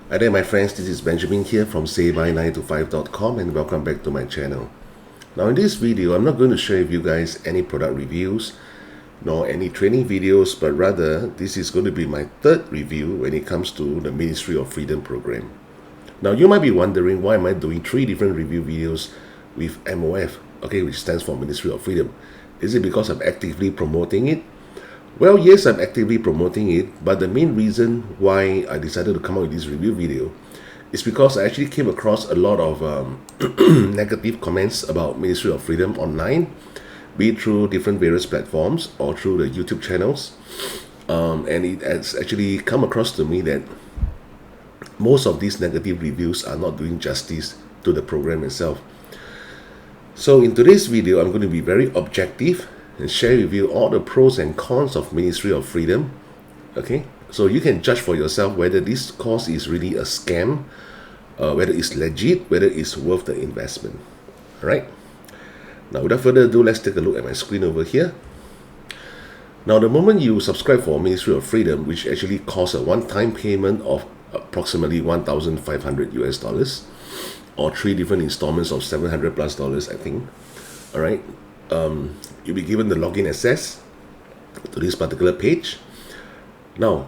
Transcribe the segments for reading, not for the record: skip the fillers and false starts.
Hi there my friends, this is Benjamin here from sayby9to5.com and welcome back to my channel. Now in this video, I'm not going to share with you guys any product reviews nor any training videos, but rather this is going to be my third review when it comes to the Ministry of Freedom program. Now you might be wondering why am I doing 3 different review videos with MOF, which stands for Ministry of Freedom. Is it because I'm actively promoting it? Well, yes, I'm actively promoting it, but the main reason why I decided to come out with this review video is because I actually came across a lot of negative comments about Ministry of Freedom online, be it through different various platforms or through the YouTube channels. And it has actually come across to me that most of these negative reviews are not doing justice to the program itself. So in today's video, I'm going to be very objective and share with you all the pros and cons of Ministry of Freedom. So you can judge for yourself whether this course is really a scam, whether it's legit, whether it's worth the investment. Alright, now without further ado, let's take a look at my screen over here. Now the moment you subscribe for Ministry of Freedom, which actually costs a one-time payment of approximately $1,500 US, or 3 different installments of $700+ I think. Alright, you'll be given the login access to this particular page. Now,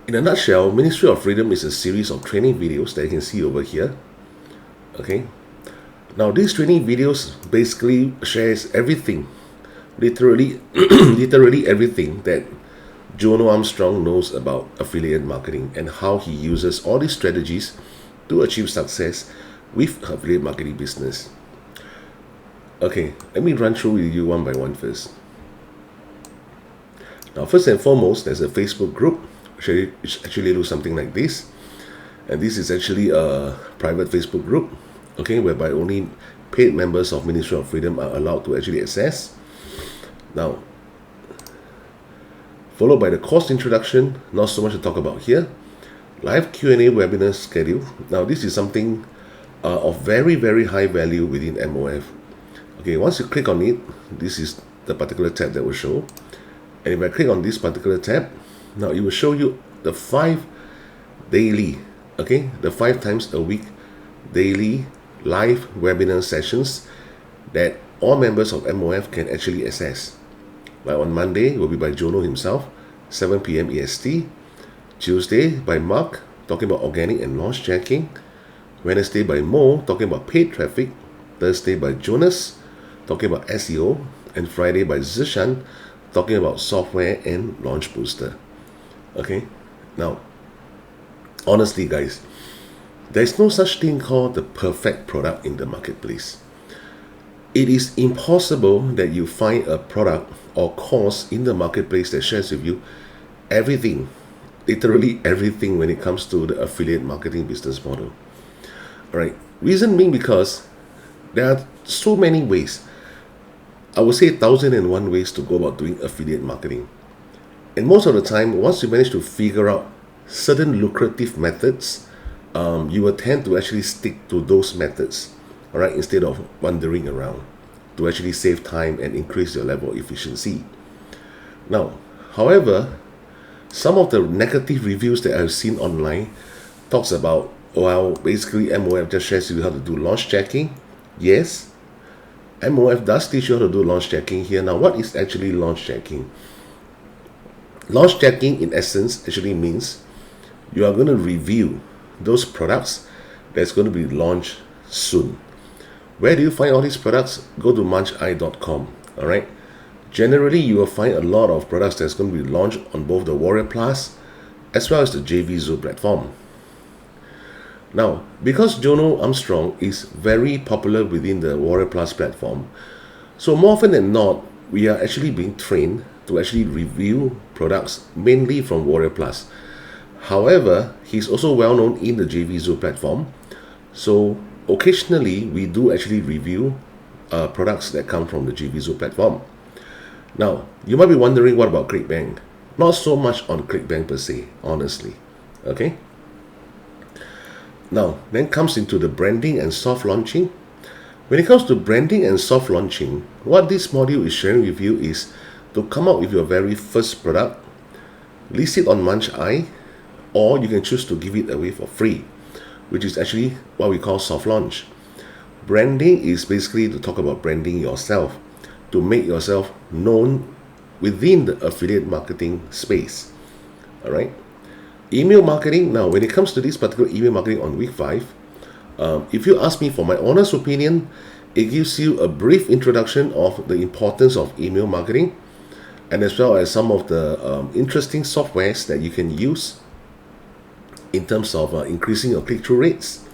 in a nutshell, Ministry of Freedom is a series of training videos that you can see over here. Now these training videos basically shares everything, literally everything that Jono Armstrong knows about affiliate marketing and how he uses all these strategies to achieve success with affiliate marketing business. Let me run through with you one by one first. Now first and foremost, there's a Facebook group which actually looks something like this, and this is actually a private Facebook group, whereby only paid members of Ministry of Freedom are allowed to actually access. Now followed by the course introduction, not so much to talk about here. Live Q&A webinar schedule. Now this is something of very high value within MOF. Once you click on it, this is the particular tab that will show. And if I click on this particular tab, now it will show you the 5 daily, the 5 times a week daily live webinar sessions that all members of MOF can actually access. Like on Monday will be by Jono himself, 7 p.m. EST. Tuesday by Mark, talking about organic and launch jacking. Wednesday by Mo, talking about paid traffic. Thursday by Jonas, talking about SEO, and Friday by Zishan, talking about software and launch booster. Now honestly guys, there's no such thing called the perfect product in the marketplace. It is impossible that you find a product or course in the marketplace that shares with you everything, literally everything, when it comes to the affiliate marketing business model. Alright, reason being because there are so many ways. I would say 1,001 ways to go about doing affiliate marketing. And most of the time, once you manage to figure out certain lucrative methods, you will tend to actually stick to those methods, instead of wandering around, to actually save time and increase your level of efficiency. Now, however, some of the negative reviews that I've seen online talks about, basically MOF just shares you how to do launch jacking. Yes, MOF does teach you how to do launch jacking here. Now, what is actually launch jacking? Launch jacking, in essence, actually means you are going to review those products that's going to be launched soon. Where do you find all these products? Go to muncheye.com. Alright. Generally, you will find a lot of products that's going to be launched on both the Warrior Plus as well as the JVZoo platform. Now, because Jono Armstrong is very popular within the Warrior Plus platform, so more often than not, we are actually being trained to actually review products mainly from Warrior Plus. However, he's also well known in the JVZoo platform, so occasionally we do actually review products that come from the JVZoo platform. Now, you might be wondering, what about ClickBank? Not so much on ClickBank per se, honestly. Now, then comes into the branding and soft launching. When it comes to branding and soft launching, what this module is sharing with you is to come up with your very first product, list it on Munch Eye, or you can choose to give it away for free. which is actually what we call soft launch. Branding is basically to talk about branding yourself, to make yourself known within the affiliate marketing space. All right. Email marketing. Now, when it comes to this particular email marketing on week 5, if you ask me for my honest opinion, it gives you a brief introduction of the importance of email marketing, and as well as some of the interesting softwares that you can use in terms of increasing your click-through rates.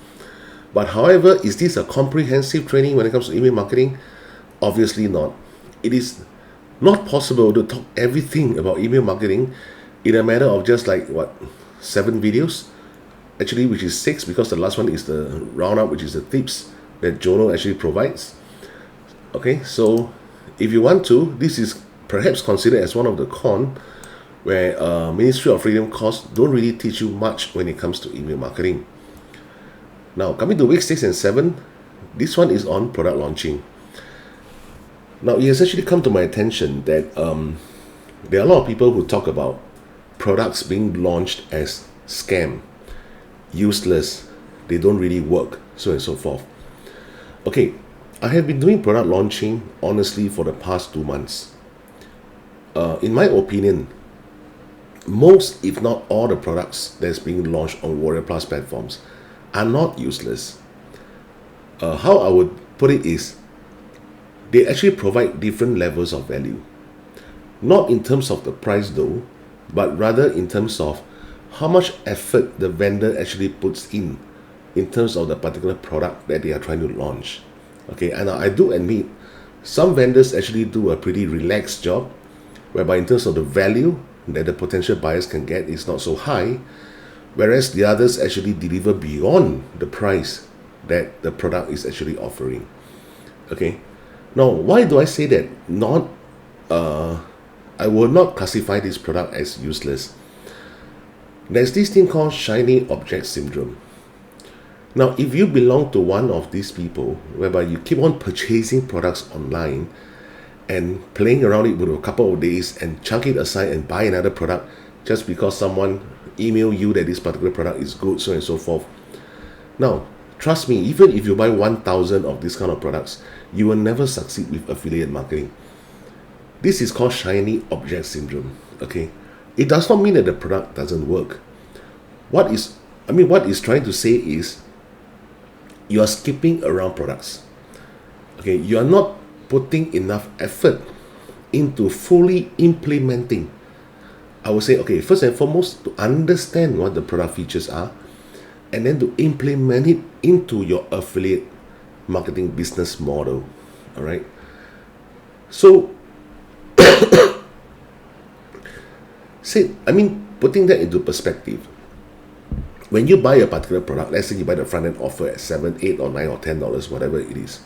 But however, is this a comprehensive training when it comes to email marketing? Obviously not. It is not possible to talk everything about email marketing in a matter of just like 7 videos, actually, which is 6, because the last one is the roundup, which is the tips that Jono actually provides. Okay, so if you want to, this is perhaps considered as one of the con where Ministry of Freeom course don't really teach you much when it comes to email marketing. Now, coming to week 6 and 7, this one is on product launching. Now, it has actually come to my attention that there are a lot of people who talk about products being launched as scam, useless, they don't really work, so on and so forth. Okay, I have been doing product launching honestly for the past 2 months. In my opinion, most, if not all, the products that's being launched on Warrior Plus platforms are not useless. How I would put it is, they actually provide different levels of value. Not in terms of the price though, but rather in terms of how much effort the vendor actually puts in terms of the particular product that they are trying to launch. Okay, and I do admit, some vendors actually do a pretty relaxed job, whereby in terms of the value that the potential buyers can get is not so high, whereas the others actually deliver beyond the price that the product is actually offering. Okay, now why do I say that I will not classify this product as useless? There's this thing called shiny object syndrome. Now, if you belong to one of these people whereby you keep on purchasing products online and playing around it with a couple of days and chuck it aside and buy another product just because someone email you that this particular product is good, so on and so forth. Now, trust me, even if you buy 1,000 of this kind of products, you will never succeed with affiliate marketing. This is called shiny object syndrome. Okay, it does not mean that the product doesn't work. What it's trying to say is you are skipping around products. Okay, you are not putting enough effort into fully implementing. I would say, okay, first and foremost, to understand what the product features are, and then to implement it into your affiliate marketing business model. All right. So, putting that into perspective, when you buy a particular product, let's say you buy the front end offer at $7, $8, or $9 or $10, whatever it is.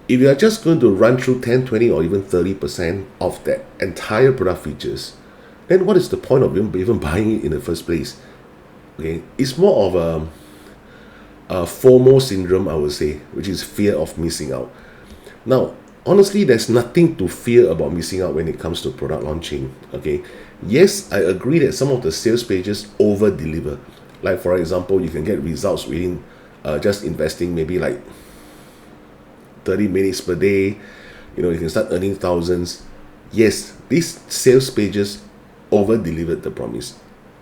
If you are just going to run through 10, 20, or even 30% of that entire product features, then what is the point of even buying it in the first place? Okay, it's more of a FOMO syndrome, I would say, which is fear of missing out. Now, honestly, there's nothing to fear about missing out when it comes to product launching. Okay, yes, I agree that some of the sales pages over deliver. Like, for example, you can get results within just investing maybe like 30 minutes per day. You can start earning thousands. Yes, these sales pages over delivered the promise.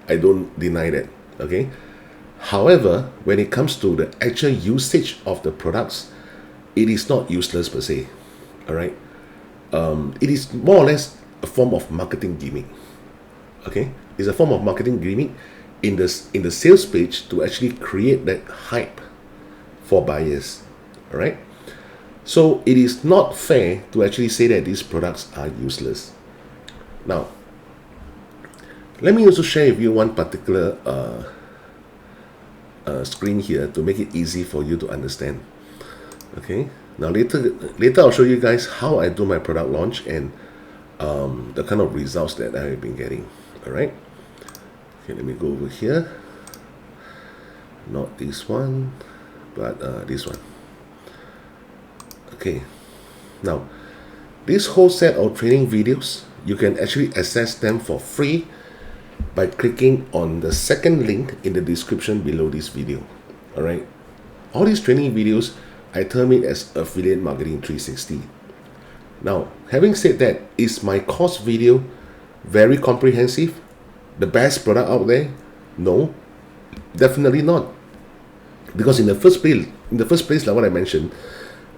I don't deny that. Okay, however, when it comes to the actual usage of the products, it is not useless per se. All right, it is more or less a form of marketing gimmick. Okay, it's a form of marketing gimmick in the sales page to actually create that hype for buyers. All right, so it is not fair to actually say that these products are useless. Now, let me also share with you one particular screen here to make it easy for you to understand. Okay, now later I'll show you guys how I do my product launch and the kind of results that I've been getting. All right. Okay, let me go over here. Not this one, but this one. Okay. Now, this whole set of training videos, you can actually access them for free by clicking on the second link in the description below this video. All right. All these training videos, I term it as Affiliate Marketing 360. Now, having said that, is my course video very comprehensive? The best product out there? No, definitely not. Because in the first place, like what I mentioned,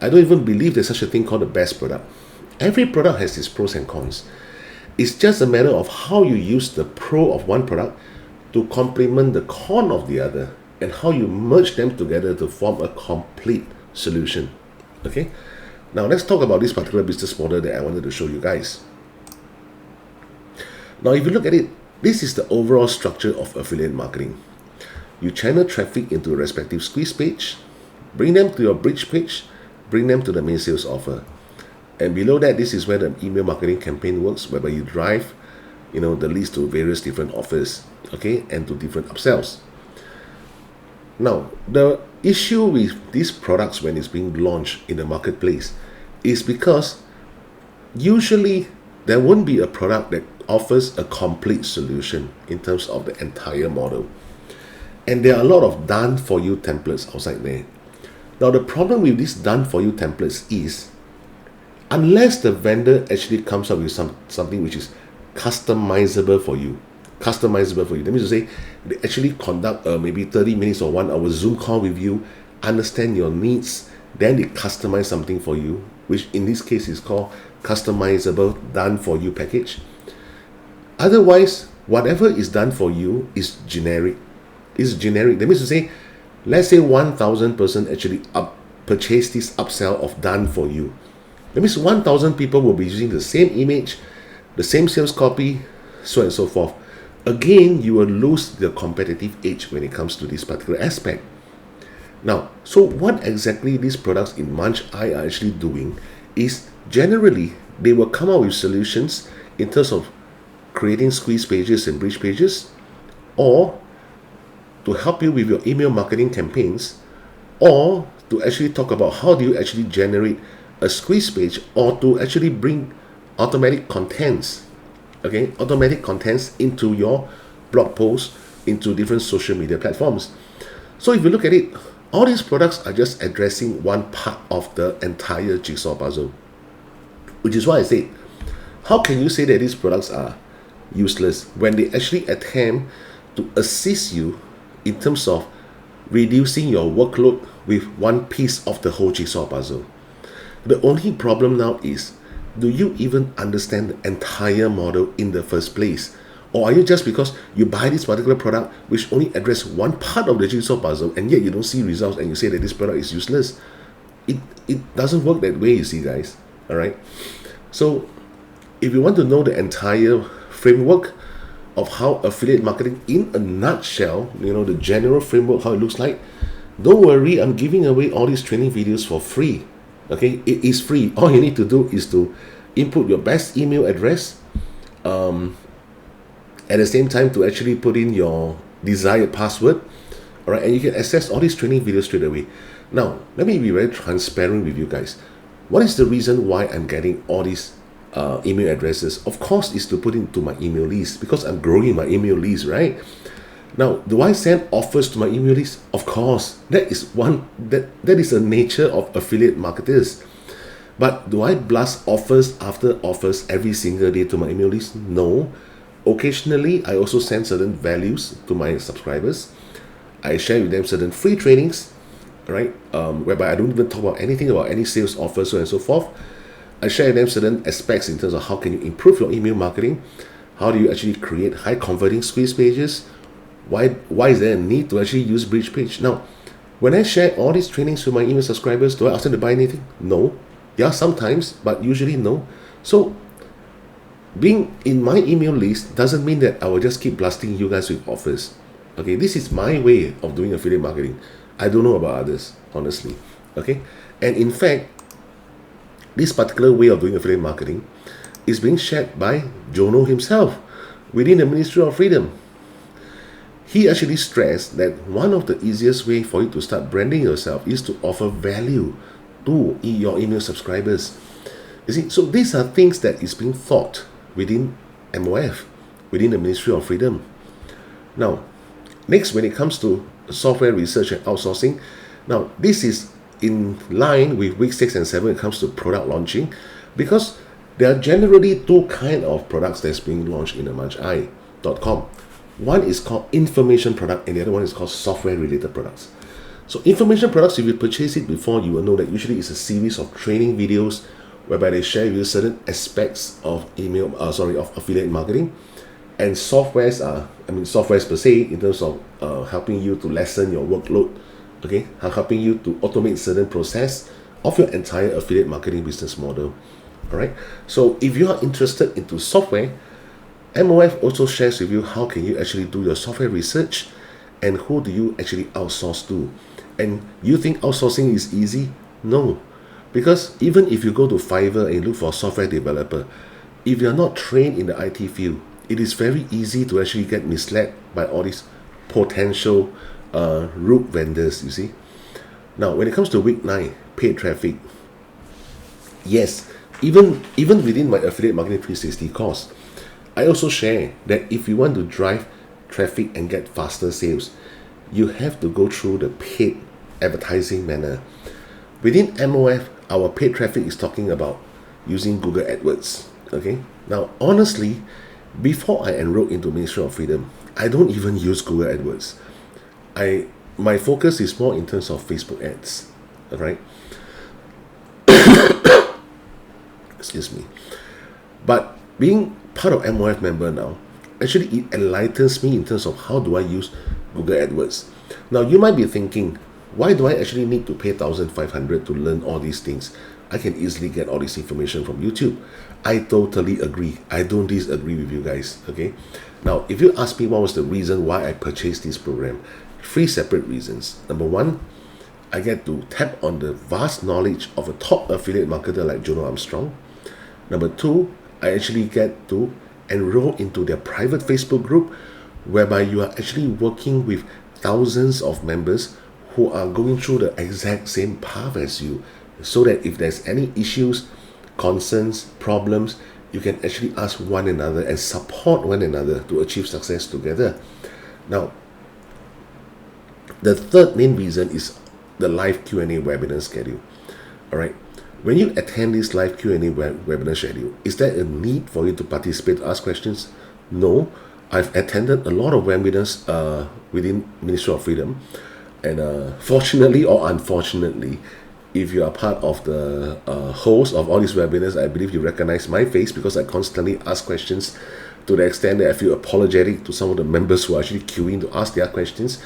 I don't even believe there's such a thing called the best product. Every product has its pros and cons. It's just a matter of how you use the pro of one product to complement the con of the other, and how you merge them together to form a complete solution. Okay? Now let's talk about this particular business model that I wanted to show you guys. Now if you look at it, this is the overall structure of affiliate marketing. You channel traffic into a respective squeeze page, bring them to your bridge page, bring them to the main sales offer. And below that, this is where the email marketing campaign works, whereby you drive, the leads to various different offers, okay, and to different upsells. Now, the issue with these products when it's being launched in the marketplace is because usually there won't be a product that offers a complete solution in terms of the entire model. And there are a lot of done-for-you templates outside there. Now, the problem with these done-for-you templates is, unless the vendor actually comes up with something which is customizable for you. That means to say, they actually conduct maybe 30 minutes or 1 hour Zoom call with you, understand your needs, then they customize something for you, which in this case is called customizable done-for-you package. Otherwise, whatever is done for you is generic. That means to say, let's say 1,000 person actually purchase this upsell of done for you. That means 1,000 people will be using the same image, the same sales copy, so on and so forth. Again, you will lose the competitive edge when it comes to this particular aspect. Now, so what exactly these products in Munch Eye are actually doing is, generally, they will come up with solutions in terms of creating squeeze pages and bridge pages, or to help you with your email marketing campaigns, or to actually talk about how do you actually generate a squeeze page, or to actually bring automatic contents into your blog posts, into different social media platforms. So if you look at it, all these products are just addressing one part of the entire jigsaw puzzle, which is why I say, how can you say that these products are useless when they actually attempt to assist you in terms of reducing your workload with one piece of the whole jigsaw puzzle? The only problem now is, do you even understand the entire model in the first place? Or are you just, because you buy this particular product which only address one part of the jigsaw puzzle, and yet you don't see results and you say that this product is useless? It doesn't work that way, you see, guys. All right. So if you want to know the entire framework of how affiliate marketing in a nutshell, the general framework, how it looks like, don't worry, I'm giving away all these training videos for free. Okay, it is free. All you need to do is to input your best email address, at the same time to actually put in your desired password. All right, and you can access all these training videos straight away. Now, let me be very transparent with you guys. What is the reason why I'm getting all these email addresses? Of course, is to put into my email list, because I'm growing my email list, right? Now, do I send offers to my email list? Of course, that is the nature of affiliate marketers. But do I blast offers after offers every single day to my email list? No. Occasionally, I also send certain values to my subscribers. I share with them certain free trainings, right? Whereby I don't even talk about anything about any sales offers, so on and so forth. I share with them certain aspects in terms of how can you improve your email marketing, how do you actually create high converting squeeze pages, why is there a need to actually use bridge page? Now, when I share all these trainings to my email subscribers, do I ask them to buy anything? No. Yeah, sometimes, but usually no. So being in my email list doesn't mean that I will just keep blasting you guys with offers. Okay, this is my way of doing affiliate marketing. I don't know about others, honestly. Okay, and in fact, this particular way of doing affiliate marketing is being shared by Jono himself within the Ministry of Freeom. He actually stressed that one of the easiest way for you to start branding yourself is to offer value to your email subscribers. You see, so these are things that is being thought within MOF, within the Ministry of Freeom. Now, next, when it comes to software research and outsourcing. Now, this is in line with week 6 and 7 when it comes to product launching, because there are generally two kind of products that's being launched in themunchi.com. One is called information product and the other one is called software related products. So information products, if you purchase it before, you will know that usually it's a series of training videos whereby they share with you certain aspects of of affiliate marketing. And softwares per se, in terms of helping you to lessen your workload, okay, helping you to automate certain process of your entire affiliate marketing business model. All right. So if you are interested into software, MOF also shares with you how can you actually do your software research and who do you actually outsource to. And you think outsourcing is easy? No. Because even if you go to Fiverr and look for a software developer, if you're not trained in the IT field, it is very easy to actually get misled by all these potential root vendors, you see. Now, when it comes to week 9, paid traffic, yes, even within my affiliate marketing 360 course, I also share that if you want to drive traffic and get faster sales, you have to go through the paid advertising manner. Within MOF, our paid traffic is talking about using Google AdWords. Okay. Now, honestly, before I enrolled into Ministry of Freedom, I don't even use Google AdWords. My focus is more in terms of Facebook ads. All right. Excuse me. But being part of MOF member now, actually it enlightens me in terms of how do I use Google AdWords. Now you might be thinking, why do I actually need to pay $1,500 to learn all these things? I can easily get all this information from YouTube. I totally agree. I don't disagree with you guys. Okay. Now, if you ask me what was the reason why I purchased this program, 3 separate reasons. Number 1, I get to tap on the vast knowledge of a top affiliate marketer like Jono Armstrong. Number 2, I actually get to enroll into their private Facebook group whereby you are actually working with thousands of members who are going through the exact same path as you, so that if there's any issues, concerns, problems, you can actually ask one another and support one another to achieve success together. Now, the third main reason is the live Q&A webinar schedule. All right. When you attend this live Q&A webinar schedule, is there a need for you to participate, ask questions? No. I've attended a lot of webinars within Ministry of Freedom, and fortunately or unfortunately, if you are part of the host of all these webinars, I believe you recognize my face because I constantly ask questions to the extent that I feel apologetic to some of the members who are actually queuing to ask their questions.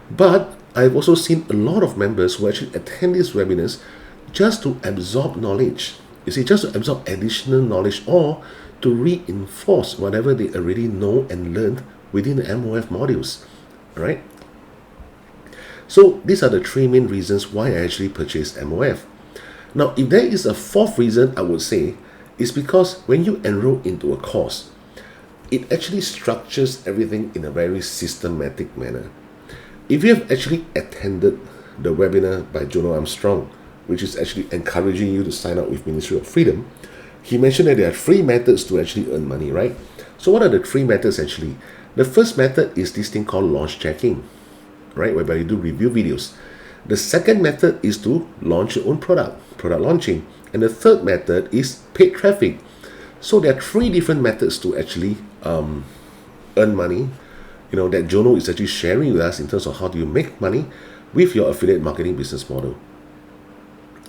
But I've also seen a lot of members who actually attend these webinars just to absorb knowledge. You see, just to absorb additional knowledge or to reinforce whatever they already know and learned within the MOF modules. All right? So these are the 3 main reasons why I actually purchased MOF. Now, if there is a 4th reason, I would say, is because when you enroll into a course, it actually structures everything in a very systematic manner. If you have actually attended the webinar by Jono Armstrong, which is actually encouraging you to sign up with Ministry of Freedom, he mentioned that there are 3 methods to actually earn money, right? So what are the 3 methods actually? The first method is this thing called launch checking, right? Whereby you do review videos. The second method is to launch your own product launching. And the third method is paid traffic. So there are 3 different methods to actually earn money, that Jono is actually sharing with us in terms of how do you make money with your affiliate marketing business model.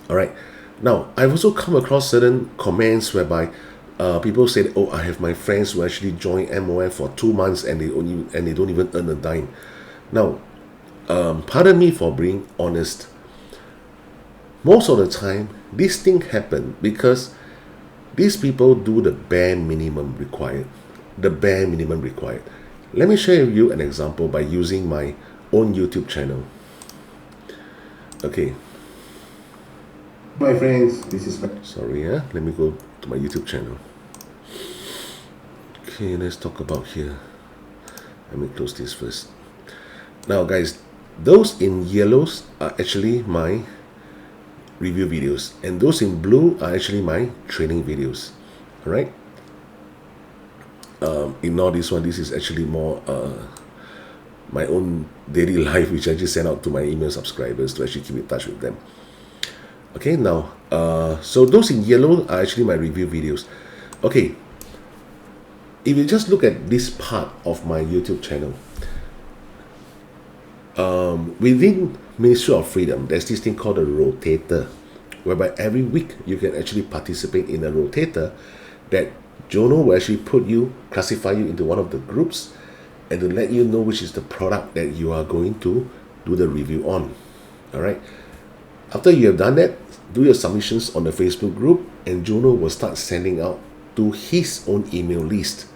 All right. Now, I've also come across certain comments whereby people said, "Oh, I have my friends who actually joined MOF for 2 months and they don't even earn a dime." Now, pardon me for being honest. Most of the time, this thing happen because these people do the bare minimum required. The bare minimum required. Let me share with you an example by using my own YouTube channel. Okay. My friends, this is Sorry, let me go to my YouTube channel. Okay, let's talk about here. Let me close this first. Now, guys, those in yellows are actually my review videos, and those in blue are actually my training videos. All right. Ignore this one. This is actually more my own daily life, which I just send out to my email subscribers to actually keep in touch with them. Okay, now, so those in yellow are actually my review videos. Okay, if you just look at this part of my YouTube channel, within Ministry of Freedom, there's this thing called a rotator, whereby every week you can actually participate in a rotator that Jono will actually classify you into one of the groups and to let you know which is the product that you are going to do the review on. All right. After you have done that, do your submissions on the Facebook group, and Jono will start sending out to his own email list.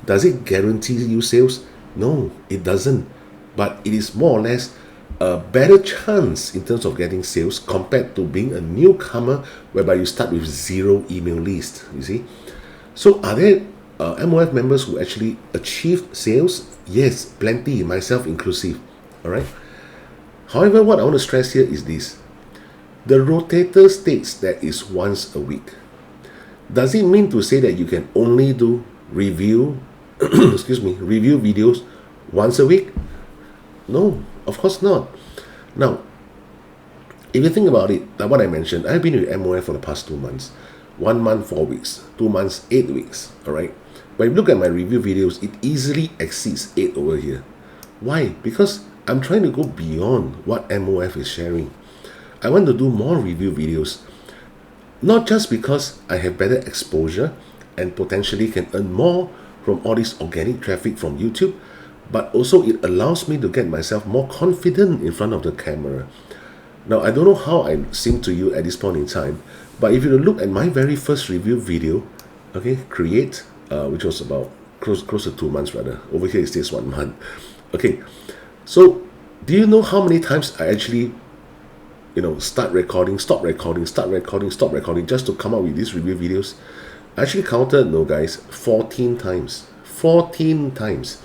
Does it guarantee you sales? No, it doesn't. But it is more or less a better chance in terms of getting sales compared to being a newcomer, whereby you start with 0 email list. You see? So are there MOF members who actually achieved sales? Yes, plenty, myself inclusive. All right. However, what I want to stress here is this: the rotator states that is once a week. Does it mean to say that you can only do review review videos once a week? No, of course not. Now, if you think about it, like what I mentioned, I've been with MOF for the past 2 months. 1 month, 4 weeks. 2 months, 8 weeks. All right. But if you look at my review videos, it easily exceeds 8 over here. Why? Because I'm trying to go beyond what MOF is sharing. I want to do more review videos. Not just because I have better exposure and potentially can earn more from all this organic traffic from YouTube, but also it allows me to get myself more confident in front of the camera. Now, I don't know how I seem to you at this point in time, but if you look at my very first review video, okay, create, which was about close to 2 months rather. Over here it says 1 month. Okay, so do you know how many times I actually, start recording, stop recording, start recording, stop recording, just to come up with these review videos? I actually counted, no guys, 14 times. 14 times.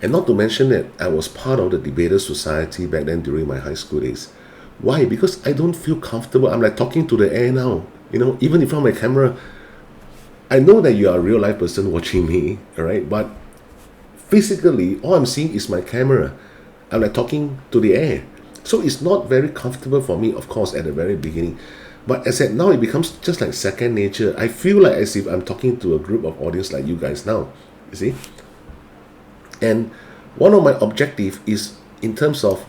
And not to mention that I was part of the Debater Society back then during my high school days. Why? Because I don't feel comfortable. I'm like talking to the air now. Even in front of my camera, I know that you are a real life person watching me, all right? But physically, all I'm seeing is my camera. I'm like talking to the air. So it's not very comfortable for me, of course, at the very beginning. But as at now, it becomes just like second nature. I feel like as if I'm talking to a group of audience like you guys now, you see? And one of my objectives is in terms of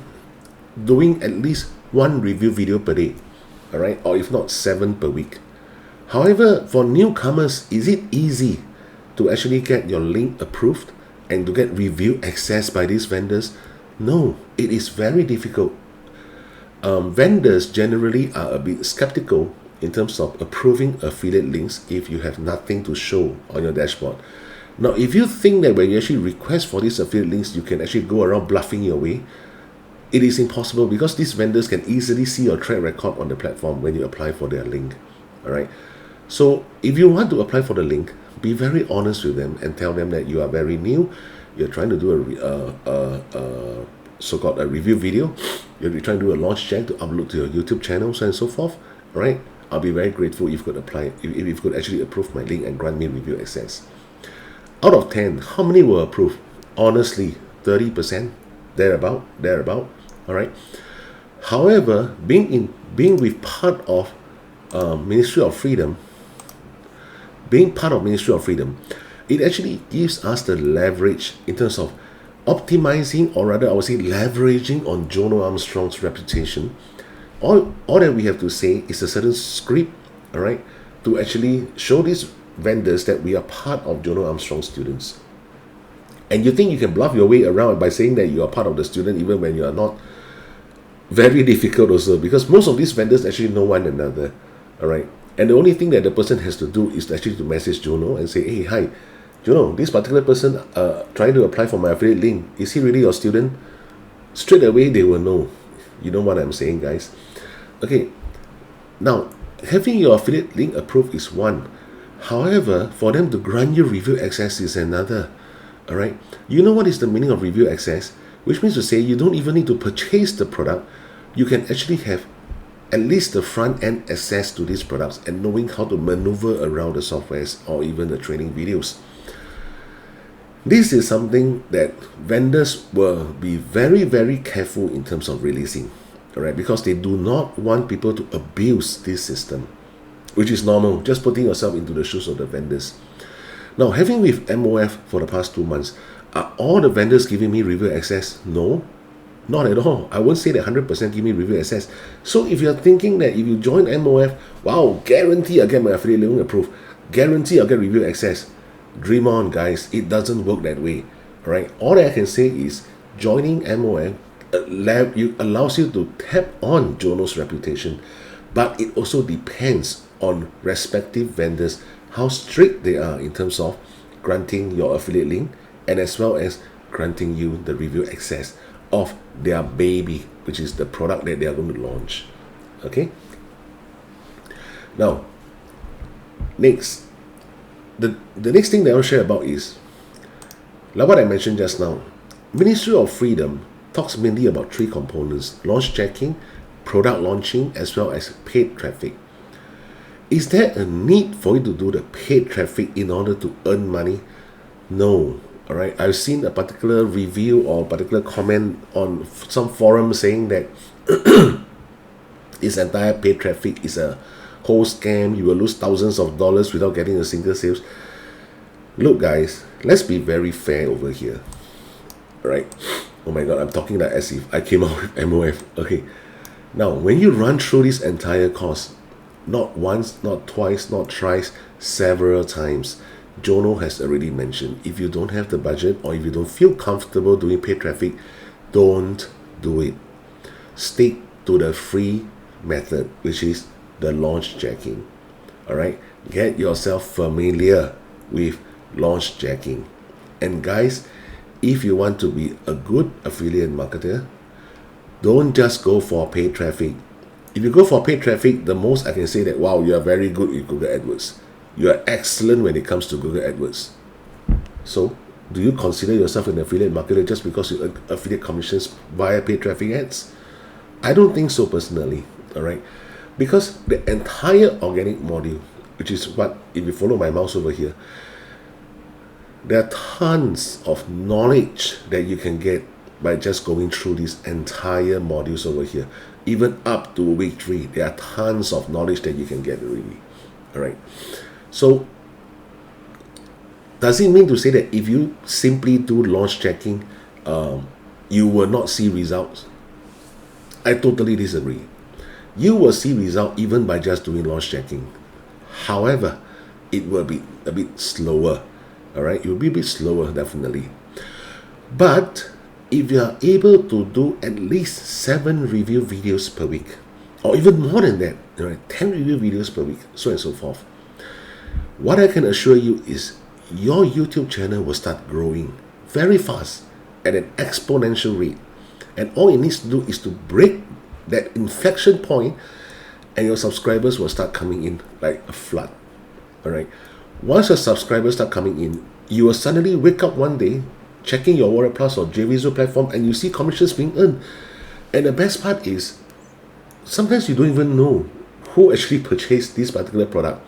doing at least 1 review video per day, all right? Or if not, 7 per week. However, for newcomers, is it easy to actually get your link approved and to get review access by these vendors? No, it is very difficult. Vendors generally are a bit skeptical in terms of approving affiliate links if you have nothing to show on your dashboard. Now, if you think that when you actually request for these affiliate links, you can actually go around bluffing your way, it is impossible, because these vendors can easily see your track record on the platform when you apply for their link. All right. So if you want to apply for the link, be very honest with them and tell them that you are very new. You're trying to do a so-called a review video. You're trying to do a launch check to upload to your YouTube channel, so and so forth. All right. I'll be very grateful if you could apply, if you could actually approve my link and grant me review access. Out of 10, how many were approved? Honestly, 30%, thereabout. All right. However, being with part of Ministry of Freedom, it actually gives us the leverage in terms of optimizing, or rather I would say leveraging on Jono Armstrong's reputation. All that we have to say is a certain script, all right, to actually show these vendors that we are part of Jono Armstrong students. And you think you can bluff your way around by saying that you are part of the student even when you are not? Very difficult also, because most of these vendors actually know one another, all right? And the only thing that the person has to do is actually to message Jono and say, hey, hi, Jono, this particular person trying to apply for my affiliate link, is he really your student? Straight away they will know. You know what I'm saying, guys? Okay, now, having your affiliate link approved is one. However, for them to grant you review access is another, all right? You know what is the meaning of review access? Which means to say you don't even need to purchase the product. You can actually have at least the front-end access to these products and knowing how to maneuver around the softwares or even the training videos. This is something that vendors will be very, very careful in terms of releasing, all right, because they do not want people to abuse this system, which is normal, just putting yourself into the shoes of the vendors. Now, having with MOF for the past 2 months, are all the vendors giving me review access? No, not at all. I won't say that 100% give me review access. So if you're thinking that if you join MOF, wow, guarantee I'll get my affiliate link approved, guarantee I'll get review access. Dream on, guys. It doesn't work that way. All right. All I can say is joining MOF allows you to tap on Jono's reputation, but it also depends on respective vendors how strict they are in terms of granting your affiliate link and as well as granting you the review access of their baby, which is the product that they are going to launch. Okay. Now, next. The next thing that I want to share about is, like what I mentioned just now, Ministry of Freedom talks mainly about 3 components: launch checking, product launching, as well as paid traffic. Is there a need for you to do the paid traffic in order to earn money? No. All right. I've seen a particular review or particular comment on some forum saying that this entire paid traffic is a whole scam. You will lose thousands of dollars without getting a single sales. Look, guys, let's be very fair over here. All right. Oh my God, I'm talking like as if I came out with MOF. Okay. Now, when you run through this entire course, not once, not twice, not thrice, several times, Jono has already mentioned, if you don't have the budget or if you don't feel comfortable doing paid traffic, don't do it. Stick to the free method, which is the launch jacking. All right, get yourself familiar with launch jacking. And guys, if you want to be a good affiliate marketer, don't just go for paid traffic. If you go for paid traffic, the most I can say that, wow, you are very good with Google AdWords. You are excellent when it comes to Google AdWords. So, do you consider yourself an affiliate marketer just because you earn affiliate commissions via paid traffic ads? I don't think so personally. All right. Because the entire organic module, which is what, if you follow my mouse over here, there are tons of knowledge that you can get by just going through these entire modules over here. Even up to week 3, there are tons of knowledge that you can get already. All right. So, does it mean to say that if you simply do launch checking, you will not see results? I totally disagree. You will see result even by just doing launch checking. However, it will be a bit slower. All right, it will be a bit slower, definitely. But if you are able to do at least 7 review videos per week, or even more than that, 10 review videos per week, so on and so forth, what I can assure you is your YouTube channel will start growing very fast at an exponential rate. And all it needs to do is to break that inflection point, and your subscribers will start coming in like a flood. All right. Once your subscribers start coming in, you will suddenly wake up one day checking your Warrior Plus or JVZoo platform, and you see commissions being earned. And the best part is, sometimes you don't even know who actually purchased this particular product.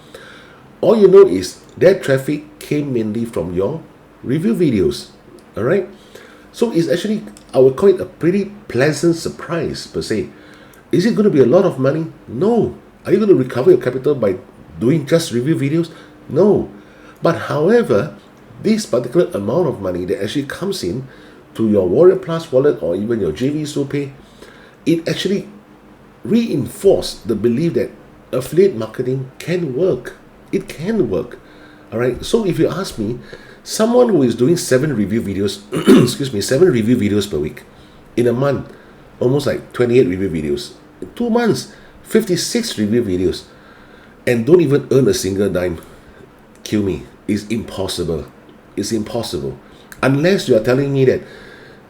All you know is that traffic came mainly from your review videos. All right. So it's actually, I would call it a pretty pleasant surprise per se. Is it going to be a lot of money? No. Are you going to recover your capital by doing just review videos? No. But however, this particular amount of money that actually comes in to your Warrior Plus wallet or even your JVZoo Pay, it actually reinforced the belief that affiliate marketing can work. It can work. All right. So if you ask me, someone who is doing 7 review videos, 7 review videos per week, in a month, almost like 28 review videos. In 2 months, 56 review videos, and don't even earn a single dime. Kill me. It's impossible. It's impossible. Unless you are telling me that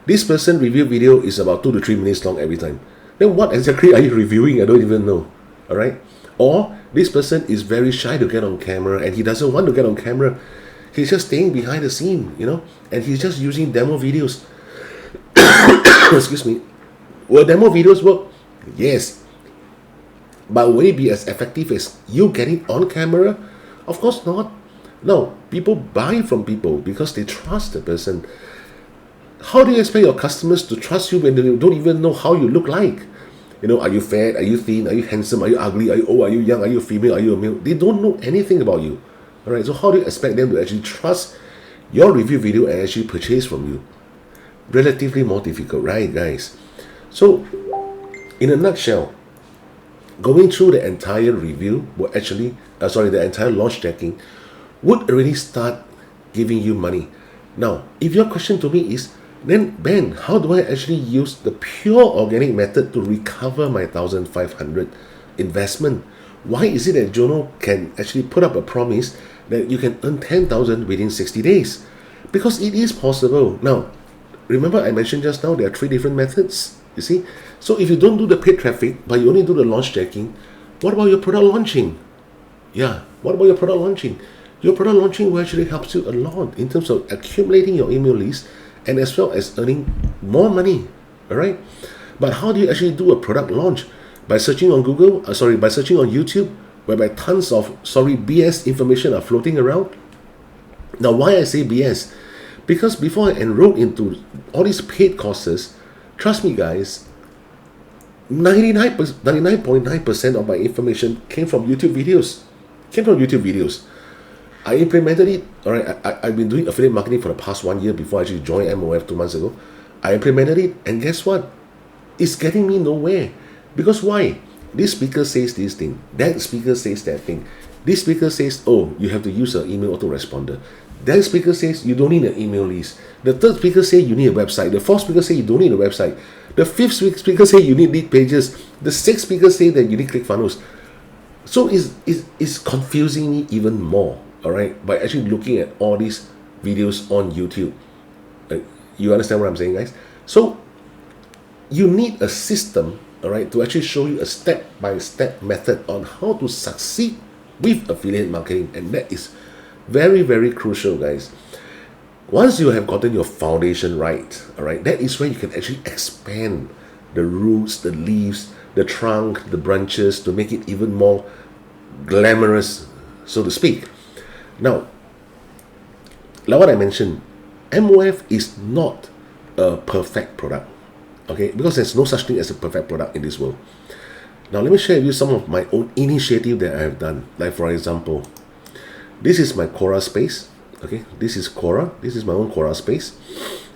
this person review video is about 2 to 3 minutes long every time. Then what exactly are you reviewing? I don't even know. All right. Or this person is very shy to get on camera, and he doesn't want to get on camera. He's just staying behind the scene, and he's just using demo videos. Excuse me. Will demo videos work? Yes. But will it be as effective as you getting on camera? Of course not. Now, people buy from people because they trust the person. How do you expect your customers to trust you when they don't even know how you look like? Are you fat? Are you thin? Are you handsome? Are you ugly? Are you old? Are you young? Are you a female? Are you a male? They don't know anything about you. All right. So how do you expect them to actually trust your review video and actually purchase from you? Relatively more difficult, right, guys? So, in a nutshell, going through the entire review will actually, the entire launch checking would already start giving you money. Now, if your question to me is, then Ben, how do I actually use the pure organic method to recover my 1,500 investment? Why is it that Jono can actually put up a promise that you can earn 10,000 within 60 days? Because it is possible. Now, remember I mentioned just now there are 3 different methods, you see? So if you don't do the paid traffic, but you only do the launch checking, what about your product launching? Yeah, what about your product launching? Your product launching will actually help you a lot in terms of accumulating your email list and as well as earning more money, all right? But how do you actually do a product launch? By searching on by searching on YouTube, whereby tons of, BS information are floating around? Now, why I say BS? Because before I enrolled into all these paid courses, trust me guys, 99.9% of my information came from YouTube videos. I implemented it, all right. I've been doing affiliate marketing for the past 1 year before I actually joined MOF 2 months ago. I implemented it, and guess what? It's getting me nowhere. Because why? This speaker says this thing, that speaker says that thing. This speaker says, oh, you have to use an email autoresponder. That speaker says you don't need an email list. The third speaker says you need a website. The fourth speaker says you don't need a website. The fifth speaker says you need lead pages. The sixth speaker says that you need ClickFunnels. So it's confusing me even more, all right, by actually looking at all these videos on YouTube. You understand what I'm saying, guys? So you need a system, all right, to actually show you a step-by-step method on how to succeed with affiliate marketing, and that is very, very crucial, guys. Once you have gotten your foundation right, all right, that is where you can actually expand the roots, the leaves, the trunk, the branches to make it even more glamorous, so to speak. Now, like what I mentioned, MOF is not a perfect product, okay, because there's no such thing as a perfect product in this world. Now, let me share with you some of my own initiative that I have done. Like, for example, this is my Quora space. Okay, this is Quora. This is my own Quora space.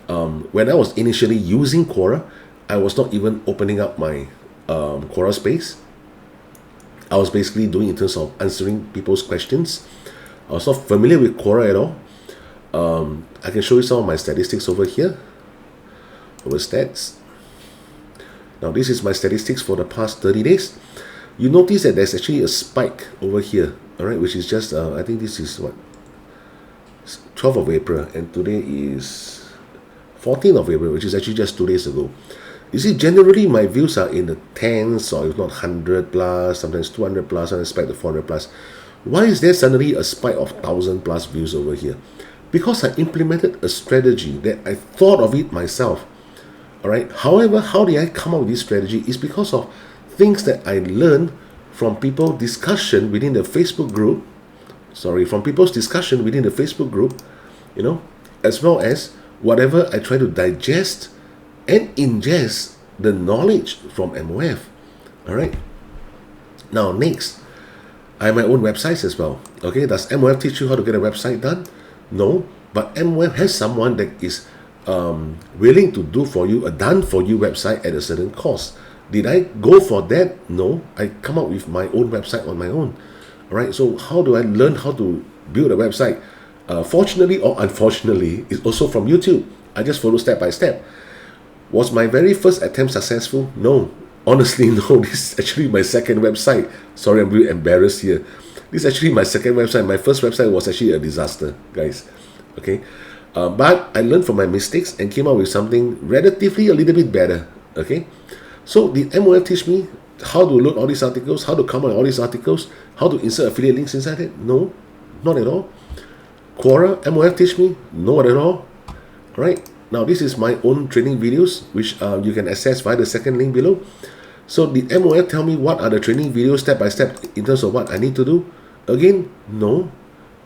When I was initially using Quora, I was not even opening up my Quora space. I was basically doing in terms of answering people's questions. I was not familiar with Quora at all. I can show you some of my statistics over here. Over stats. Now, this is my statistics for the past 30 days. You notice that there's actually a spike over here, all right, which is just, I think this is what, 12th of April, and today is 14th of April, which is actually just 2 days ago. You see, generally my views are in the tens, or if not 100 plus, sometimes 200 plus, sometimes spike to 400 plus. Why is there suddenly a spike of 1,000 plus views over here? Because I implemented a strategy that I thought of it myself. All right. However, how did I come up with this strategy? Is because of things that I learned from people's discussion within the Facebook group. From people's discussion within the Facebook group, as well as whatever I try to digest and ingest the knowledge from MOF. All right. Now, next, I have my own websites as well. Okay. Does MOF teach you how to get a website done? No. But MOF has someone that is willing to do for you a done for you website at a certain cost. Did I go for that? No, I come up with my own website on my own. All right, so how do I learn how to build a website? Fortunately or unfortunately, it's also from YouTube. I just follow step by step. Was my very first attempt successful? No, honestly, no. This is actually my second website. Sorry, I'm really embarrassed here. This is actually my second website. My first website was actually a disaster, guys. Okay. But I learned from my mistakes and came up with something relatively a little bit better. Okay, so did MOF teach me how to load all these articles, how to come up with all these articles, how to insert affiliate links inside it? No, not at all. Quora, MOF teach me? No, not at all. Alright, now this is my own training videos, which you can access via the second link below. So did MOF tell me what are the training videos step by step in terms of what I need to do? Again, no.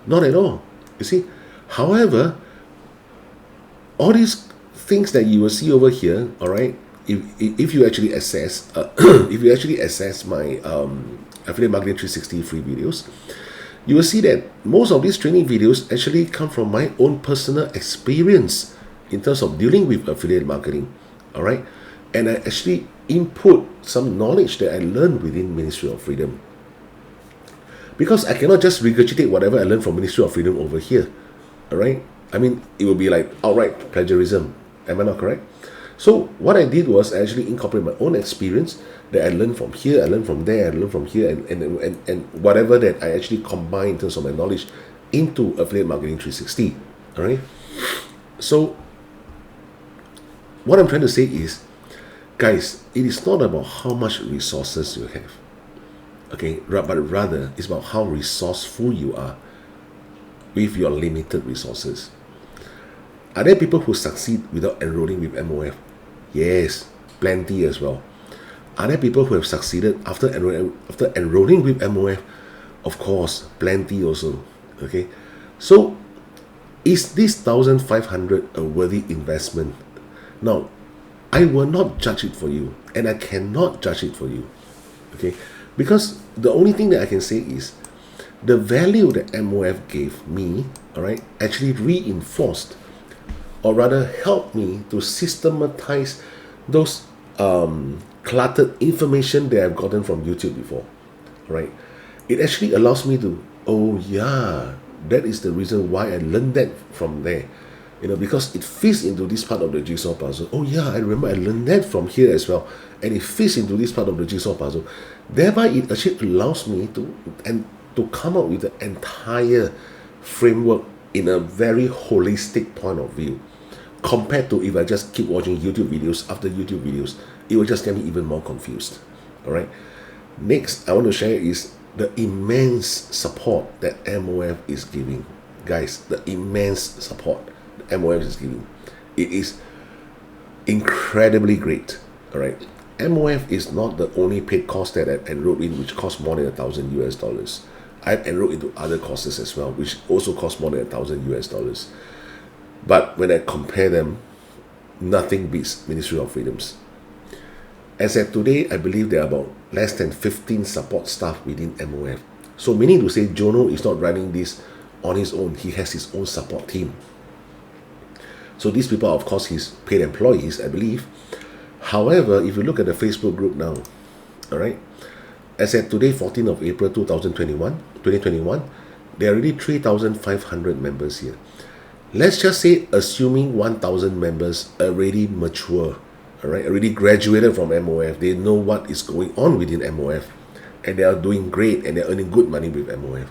Not at all. You see, however, all these things that you will see over here, all right, if you actually access if you actually access my affiliate marketing 360 free videos, you will see that most of these training videos actually come from my own personal experience in terms of dealing with affiliate marketing, all right, and I actually input some knowledge that I learned within Ministry of Freedom, because I cannot just regurgitate whatever I learned from Ministry of Freedom over here, all right. I mean, it will be like outright plagiarism. Am I not correct? So what I did was I actually incorporate my own experience that I learned from here, I learned from there, I learned from here, and whatever that I actually combine in terms of my knowledge into affiliate marketing 360. All right. So what I'm trying to say is, guys, it is not about how much resources you have, okay, but rather it's about how resourceful you are with your limited resources. Are there people who succeed without enrolling with MOF? Yes, plenty as well. Are there people who have succeeded after enrolling with MOF? Of course, plenty also. Okay, so is this 1,500 a worthy investment? Now, I will not judge it for you, and I cannot judge it for you. Okay, because the only thing that I can say is the value that MOF gave me, all right, actually reinforced, or rather helped me to systematize those cluttered information that I've gotten from YouTube before, right? It actually allows me to, oh yeah, that is the reason why I learned that from there, because it fits into this part of the jigsaw puzzle. Oh yeah, I remember I learned that from here as well, and it fits into this part of the jigsaw puzzle. Thereby, it actually allows me to come up with the entire framework in a very holistic point of view, compared to if I just keep watching YouTube videos after YouTube videos. It will just get me even more confused. All right. Next, I want to share is the immense support that MOF is giving. Guys, the immense support that MOF is giving. It is incredibly great. All right. MOF is not the only paid course that I enrolled in, which costs more than $1,000. I've enrolled into other courses as well, which also cost more than $1,000. But when I compare them, nothing beats Ministry of Freedoms. As at today, I believe there are about less than 15 support staff within MOF. So meaning to say, Jono is not running this on his own. He has his own support team. So these people are, of course, his paid employees, I believe. However, if you look at the Facebook group now, all right, as at today, 14th of April 2021, there are already 3,500 members here. Let's just say, assuming 1,000 members already mature, all right, already graduated from MOF, they know what is going on within MOF, and they are doing great, and they're earning good money with MOF.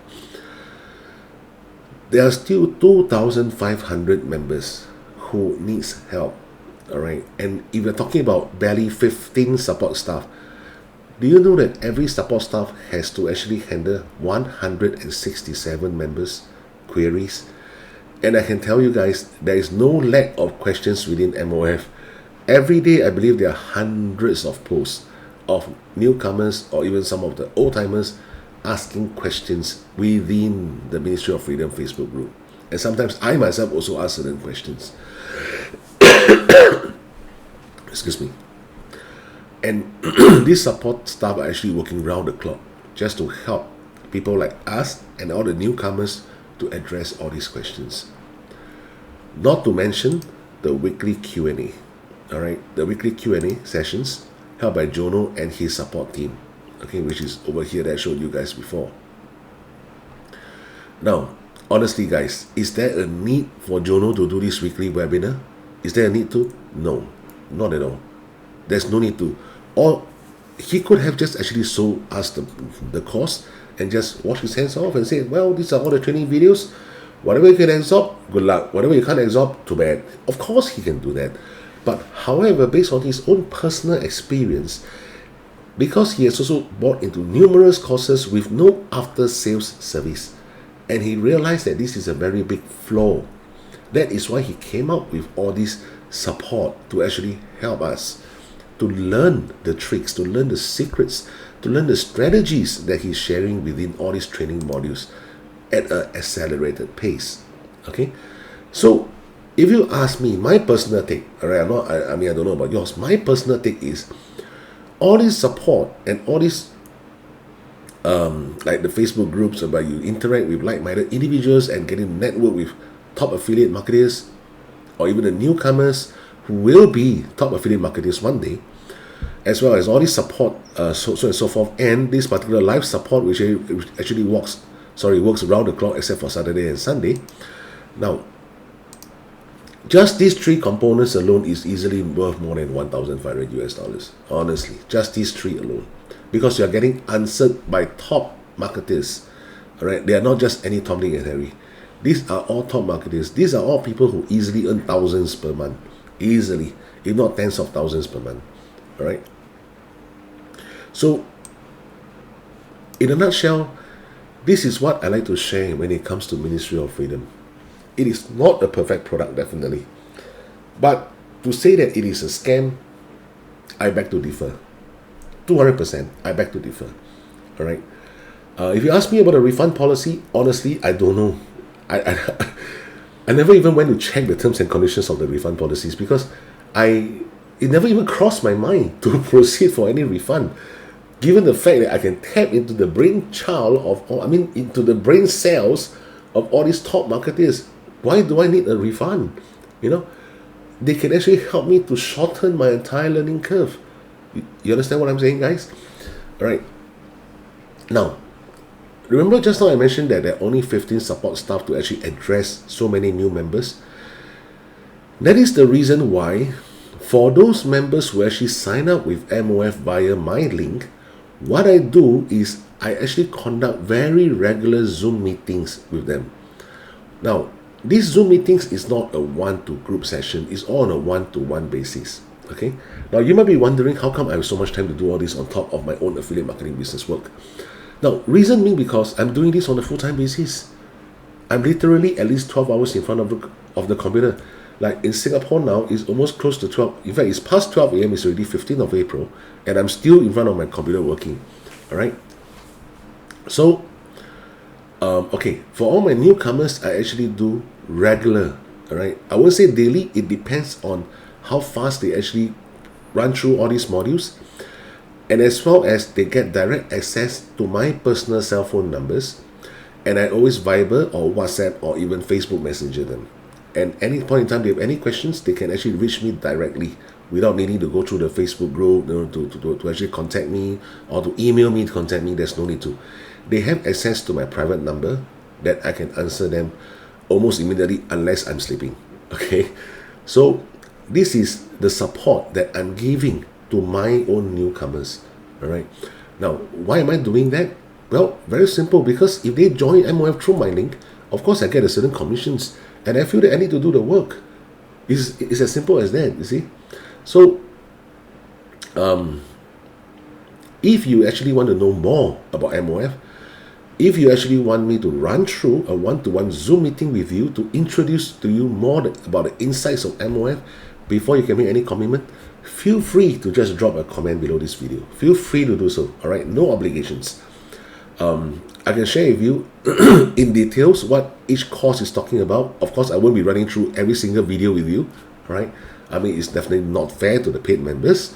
There are still 2,500 members who needs help, all right, and if you're talking about barely 15 support staff, do you know that every support staff has to actually handle 167 members' queries? And I can tell you guys, there is no lack of questions within MOF. Every day, I believe there are hundreds of posts of newcomers or even some of the old-timers asking questions within the Ministry of Freedom Facebook group. And sometimes I myself also ask certain questions. Excuse me. And these support staff are actually working round the clock just to help people like us and all the newcomers to address all these questions. Not to mention the weekly Q&A. All right, the weekly Q&A sessions held by Jono and his support team, okay, which is over here that I showed you guys before. Now, honestly, guys, is there a need for Jono to do this weekly webinar? Is there a need to? No, not at all. There's no need to. Or he could have just actually sold us the course and just wash his hands off and say, well, these are all the training videos. Whatever you can absorb, good luck. Whatever you can't absorb, too bad. Of course he can do that. But however, based on his own personal experience, because he has also bought into numerous courses with no after-sales service, and he realized that this is a very big flaw. That is why he came up with all this support to actually help us to learn the tricks, to learn the secrets, to learn the strategies that he's sharing within all these training modules. at an accelerated pace. Okay, so if you ask me, my personal take, all right, I mean, I don't know about yours. My personal take is all this support and all this, like the Facebook groups where you interact with like-minded individuals and getting to network with top affiliate marketers, or even the newcomers who will be top affiliate marketers one day, as well as all this support, so and so forth, and this particular live support which actually works around the clock except for Saturday and Sunday. Now, just these three components alone is easily worth more than $1,500. Honestly, just these three alone, because you are getting answered by top marketers. All right, they are not just any Tom, Dick, and Harry. These are all top marketers. These are all people who easily earn thousands per month, easily, if not tens of thousands per month. All right. So, in a nutshell, this is what I like to share when it comes to Ministry of Freedom. It is not a perfect product, definitely. But to say that it is a scam, I beg to differ. 200%, I beg to differ. All right. If you ask me about a refund policy, honestly, I don't know. I never even went to check the terms and conditions of the refund policies, because it never even crossed my mind to proceed for any refund, given the fact that I can tap into the into the brain cells of all these top marketers. Why do I need a refund? They can actually help me to shorten my entire learning curve. You understand what I'm saying, guys? All right. Now, remember just now I mentioned that there are only 15 support staff to actually address so many new members. That is the reason why, for those members who actually sign up with MOF via my link, what I do is I actually conduct very regular Zoom meetings with them. Now, these Zoom meetings is not a one-to-group session. It's all on a one-to-one basis. Okay. Now, you might be wondering how come I have so much time to do all this on top of my own affiliate marketing business work. Now, reason being because I'm doing this on a full-time basis. I'm literally at least 12 hours in front of the computer. Like in Singapore now, it's almost close to 12. In fact, it's past 12 a.m. It's already 15th of April, and I'm still in front of my computer working. All right. So, okay, for all my newcomers, I actually do regular. All right. I won't say daily. It depends on how fast they actually run through all these modules, and as well as they get direct access to my personal cell phone numbers, and I always Viber or WhatsApp or even Facebook Messenger them. And any point in time they have any questions, they can actually reach me directly without needing to go through the Facebook group, to actually contact me, or to email me to contact me. There's no need to. They have access to my private number that I can answer them almost immediately unless I'm sleeping. Okay, so this is the support that I'm giving to my own newcomers. All right. Now, why am I doing that? Well, very simple. Because if they join MOF through my link, of course I get a certain commissions, and I feel that I need to do the work. It's as simple as that. You see. So, if you actually want to know more about MOF, if you actually want me to run through a one-to-one Zoom meeting with you to introduce to you more about the insights of MOF before you can make any commitment, feel free to just drop a comment below this video. Feel free to do so. All right, no obligations. I can share with you in details what each course is talking about. Of course, I won't be running through every single video with you. All right, I mean, it's definitely not fair to the paid members.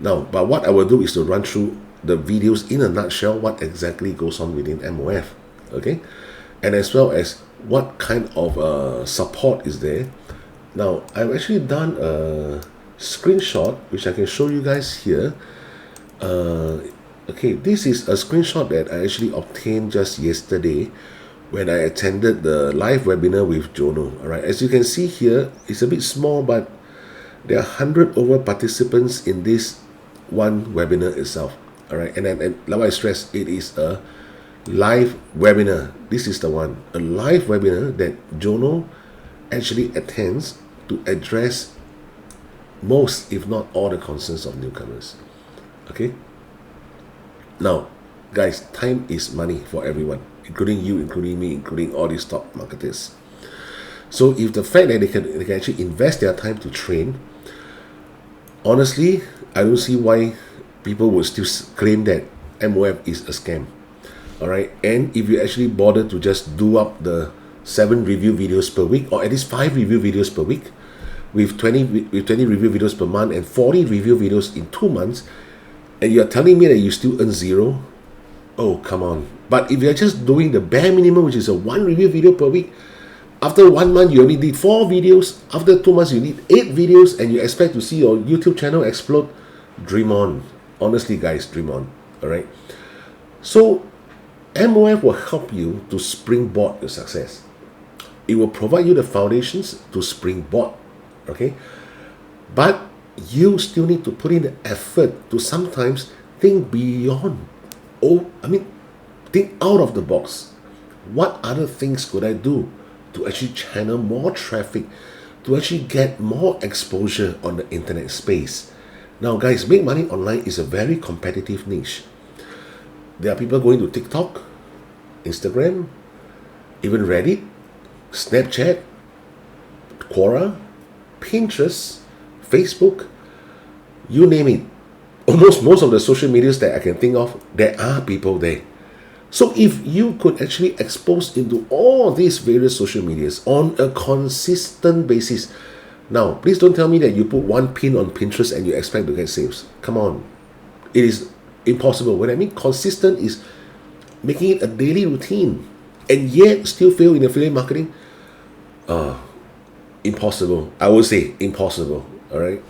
Now, but what I will do is to run through the videos in a nutshell, what exactly goes on within MOF, okay, and as well as what kind of support is there. Now, I've actually done a screenshot which I can show you guys here. Okay, this is a screenshot that I actually obtained just yesterday when I attended the live webinar with Jono. All right, as you can see here, it's a bit small, but there are 100 over participants in this one webinar itself. All right, and like I stress, it is a live webinar. This is the one, a live webinar that Jono actually attends to address most, if not all, the concerns of newcomers. Okay. Now, guys, time is money for everyone, including you, including me, including all these top marketers. So, if the fact that they can actually invest their time to train, honestly, I don't see why people will still claim that MOF is a scam. All right, and if you actually bother to just do up the 7 review videos per week, or at least 5 review videos per week, with 20 review videos per month and 40 review videos in 2 months, and you're telling me that you still earn 0, oh come on. But if you're just doing the bare minimum, which is a 1 review video per week, after 1 month you only need 4 videos, after 2 months you need 8 videos, and you expect to see your YouTube channel explode, dream on. Honestly guys, dream on. All right, so MOF will help you to springboard your success. It will provide you the foundations to springboard, okay? But you still need to put in the effort to sometimes think beyond. Think out of the box. What other things could I do to actually channel more traffic, to actually get more exposure on the internet space? Now guys, make money online is a very competitive niche. There are people going to TikTok, Instagram, even Reddit, Snapchat, Quora, Pinterest, Facebook, you name it. Almost most of the social medias that I can think of, there are people there. So if you could actually expose into all these various social medias on a consistent basis. Now, please don't tell me that you put 1 pin on Pinterest and you expect to get sales. Come on. It is impossible. What I mean consistent is making it a daily routine and yet still fail in affiliate marketing. Impossible. I would say impossible. All right.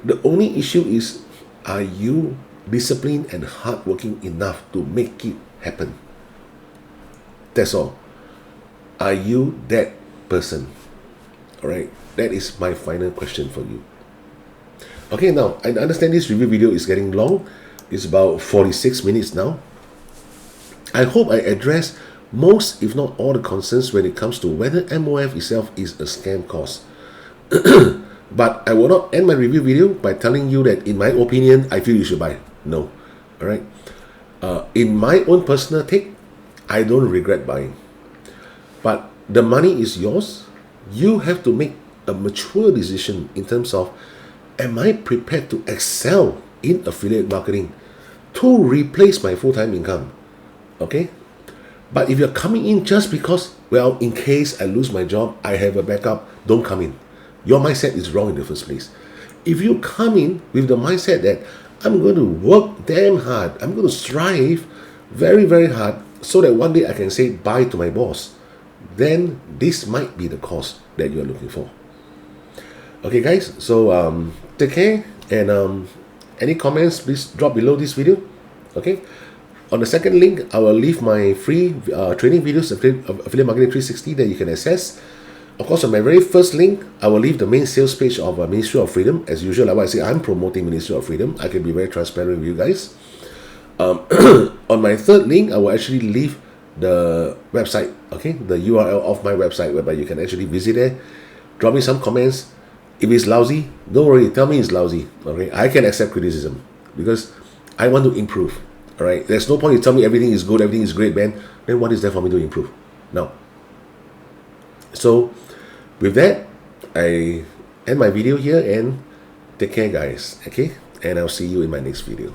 The only issue is, are you disciplined and hardworking enough to make it happen? That's all. Are you that person? All right. That is my final question for you. Okay, now I understand this review video is getting long. It's about 46 minutes now. I hope I address most, if not all, the concerns when it comes to whether MOF itself is a scam course. But I will not end my review video by telling you that, in my opinion, I feel you should buy. No. All right. In my own personal take, I don't regret buying. But the money is yours. You have to make a mature decision in terms of, am I prepared to excel in affiliate marketing to replace my full-time income? Okay? But if you're coming in just because, well, in case I lose my job, I have a backup, don't come in. Your mindset is wrong in the first place. If you come in with the mindset that I'm going to work damn hard, I'm going to strive very, very hard so that one day I can say bye to my boss, then this might be the course that you're looking for. Okay guys, so take care, and any comments, please drop below this video. Okay, on the second link I will leave my free training videos of Affiliate Marketing 360 that you can access. Of course, on my very first link I will leave the main sales page of Ministry of Freedom. As usual, like I say, I'm promoting Ministry of Freedom. I can be very transparent with you guys. On my third link I will actually leave the website, okay, the URL of my website, whereby you can actually visit there, drop me some comments. If it's lousy, don't worry, tell me it's lousy. Okay, I can accept criticism because I want to improve. All right, there's no point you tell me everything is good, everything is great, man. Then what is there for me to improve? Now, so with that, I end my video here, and take care guys. Okay, and I'll see you in my next video.